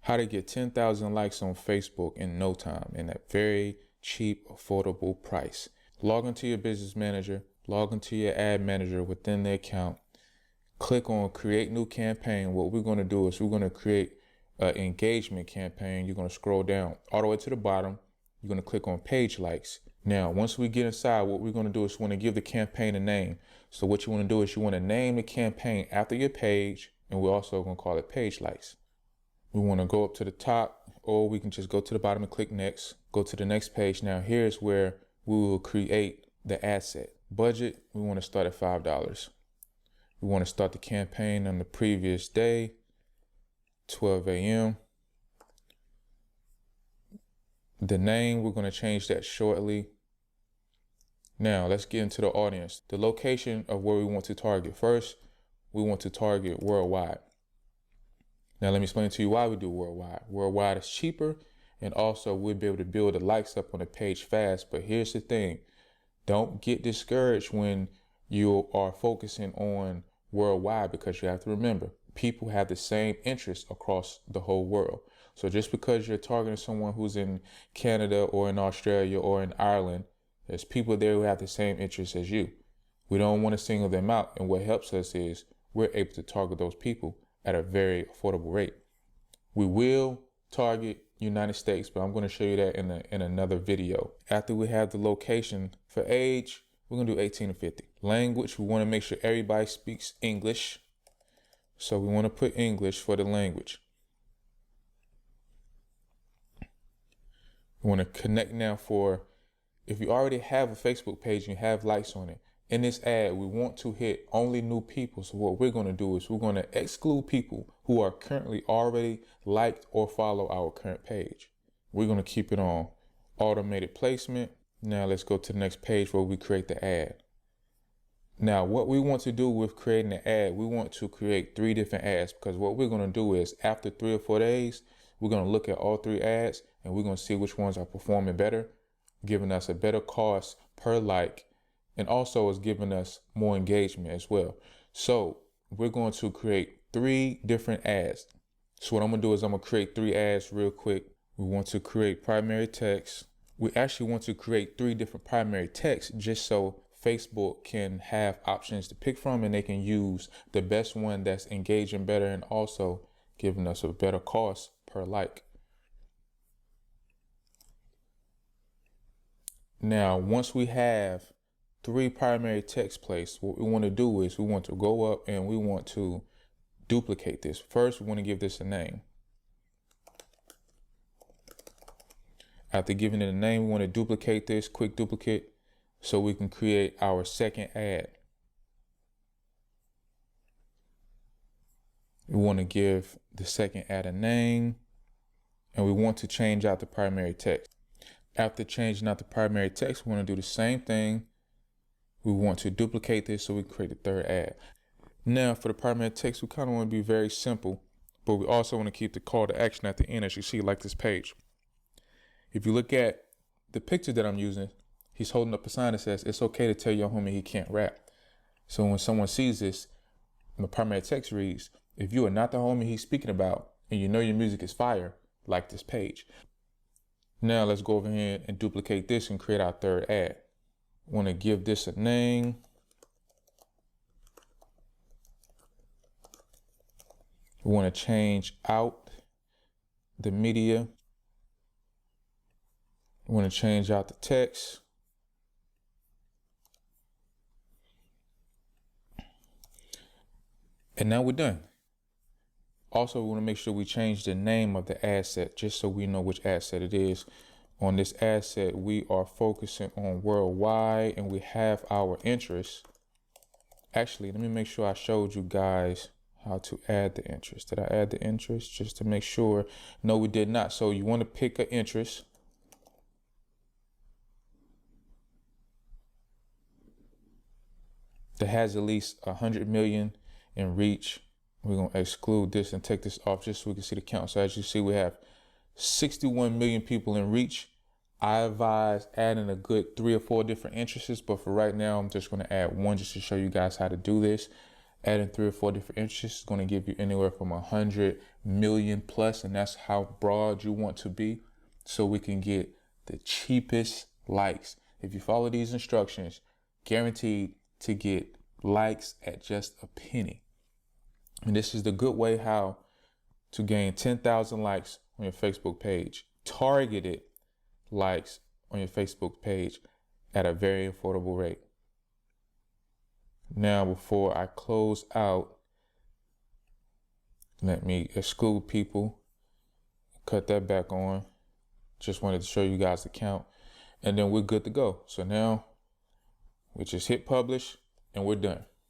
How to get 10,000 likes on Facebook in no time in a very cheap, affordable price. Log into your business manager, log into your ad manager within the account, click on create new campaign. What we're going to do is we're going to create an engagement campaign. You're going to scroll down all the way to the bottom. You're going to click on page likes. Now, once we get inside, what we're going to do is we want to give the campaign a name. So what you want to do is you want to name the campaign after your page, and we're also going to call it page likes. We want to go up to the top, or we can just go to the bottom and click next, go to the next page. Now here's where we will create the ad set. Budget, we want to start at $5. We want to start the campaign on the previous day, 12 a.m. The name, we're going to change that shortly. Now let's get into the audience. The location of where we want to target. First, we want to target worldwide. Now let me explain to you why we do worldwide. Worldwide is cheaper, and also we'll be able to build the likes up on the page fast. But here's the thing. Don't get discouraged when you are focusing on worldwide, because you have to remember, people have the same interests across the whole world. So just because you're targeting someone who's in Canada or in Australia or in Ireland, there's people there who have the same interests as you. We don't want to single them out. And what helps us is we're able to target those people at a very affordable rate. We will target United States, but I'm going to show you that in another video. After we have the location, for age, we're going to do 18 to 50. Language, we want to make sure everybody speaks English. So we want to put English for the language. We want to connect now for, if you already have a Facebook page and you have likes on it, in this ad, we want to hit only new people. So what we're going to do is we're going to exclude people who are currently already liked or follow our current page. We're going to keep it on automated placement. Now let's go to the next page where we create the ad. Now what we want to do with creating the ad, we want to create 3 different ads, because what we're going to do is after 3 or 4 days, we're going to look at all 3 ads and we're going to see which ones are performing better, giving us a better cost per like, and also is giving us more engagement as well. So we're going to create 3 different ads. So what I'm going to do is I'm going to create 3 ads real quick. We want to create primary text. We actually want to create 3 different primary texts just so Facebook can have options to pick from, and they can use the best one that's engaging better and also giving us a better cost per like. Now, once we have 3 primary text placed, what we want to do is we want to go up and we want to duplicate this. First, we want to give this a name. After giving it a name, we want to duplicate this, quick duplicate, so we can create our second ad. We want to give the second ad a name, and we want to change out the primary text. After changing out the primary text, we want to do the same thing. We want to duplicate this so we create the third ad. Now for the primary text, we kind of want to be very simple, but we also want to keep the call to action at the end, as you see, like this page. If you look at the picture that I'm using, he's holding up a sign that says, "It's okay to tell your homie he can't rap." So when someone sees this, the primary text reads, "If you are not the homie he's speaking about and you know your music is fire, like this page." Now let's go over here and duplicate this and create our third ad. Want to give this a name. We want to change out the media. We want to change out the text. And now we're done. Also, we want to make sure we change the name of the ad set just so we know which ad set it is. On this ad set, we are focusing on worldwide and we have our interests. Actually, let me make sure I showed you guys how to add the interest. Did I add the interest? Just to make sure. No, we did not. So you want to pick an interest. That has at least 100 million in reach. We're going to exclude this and take this off just so we can see the count. So as you see, we have 61 million people in reach. I advise adding a good 3 or 4 different interests, but for right now, I'm just going to add one just to show you guys how to do this. Adding 3 or 4 different interests is going to give you anywhere from 100 million plus, and that's how broad you want to be, so we can get the cheapest likes. If you follow these instructions, guaranteed to get likes at just a penny. And this is the good way how to gain 10,000 likes on your Facebook page, targeted likes on your Facebook page at a very affordable rate. Now, before I close out, let me exclude people, cut that back on. Just wanted to show you guys the count, and then we're good to go. So now we just hit publish and we're done.